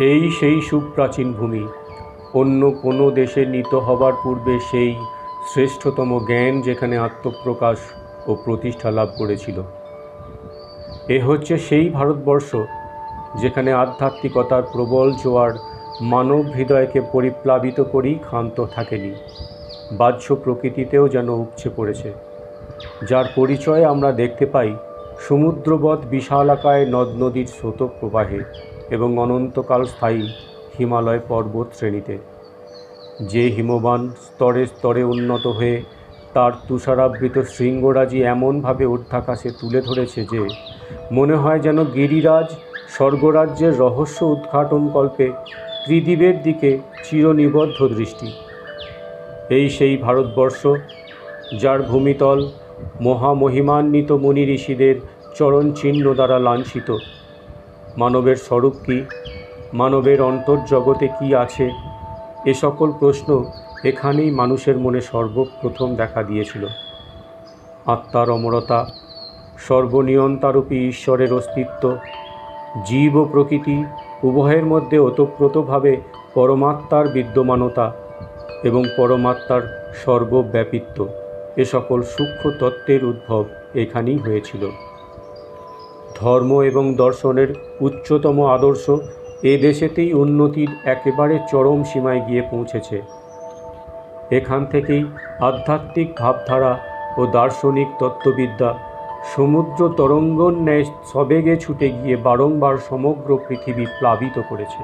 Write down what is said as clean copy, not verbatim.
এই সেই সুপ্রাচীন ভূমি, অন্য কোনো দেশে নীত হবার পূর্বে সেই শ্রেষ্ঠতম জ্ঞান যেখানে আত্মপ্রকাশ ও প্রতিষ্ঠা লাভ করেছিল। এ হচ্ছে সেই ভারতবর্ষ যেখানে আধ্যাত্মিকতার প্রবল জোয়ার মানব হৃদয়কে পরিপ্লাবিত করেই ক্ষান্ত থাকেনি, বাহ্য প্রকৃতিতেও যেন উপচে পড়েছে, যার পরিচয় আমরা দেখতে পাই সমুদ্রবৎ বিশালাকায় নদ নদীর স্রোত প্রবাহে এবং অনন্তকাল স্থায়ী হিমালয় পর্বত শ্রেণীতে। যে হিমবান স্তরে স্তরে উন্নত হয়ে তার তুষারাবৃত শৃঙ্গরাজি এমনভাবে ঊর্ধ্বাকাশে তুলে ধরেছে যে মনে হয় যেন গিরিরাজ স্বর্গরাজ্যের রহস্য উদ্ঘাটনকল্পে ত্রিদিবের দিকে চিরনিবদ্ধ দৃষ্টি। এই সেই ভারতবর্ষ যার ভূমিতল মহামহিমান্বিত মুনি ঋষিদের চরণচিহ্ন দ্বারা লাঞ্ছিত। মানবের স্বরূপ কী, মানবের অন্তর্জগতে কি আছে, এ সকল প্রশ্ন এখানেই মানুষের মনে সর্বপ্রথম দেখা দিয়েছিল। আত্মার অমরতা, সর্বনিয়ন্তারূপী ঈশ্বরের অস্তিত্ব, জীব ও প্রকৃতি উভয়ের মধ্যে ওতপ্রোতভাবে পরমাত্মার বিদ্যমানতা এবং পরমাত্মার সর্বব্যাপিত্ব, এ সকল সূক্ষ্ম তত্ত্বের উদ্ভব এখানেই হয়েছিল। ধর্ম এবং দর্শনের উচ্চতম আদর্শ এ দেশেতেই উন্নতির একেবারে চরম সীমায় গিয়ে পৌঁছেছে। এখান থেকেই আধ্যাত্মিক ভাবধারা ও দার্শনিক তত্ত্ববিদ্যা সমুদ্র তরঙ্গর ন্যায় সবেগে ছুটে গিয়ে বারংবার সমগ্র পৃথিবী প্লাবিত করেছে।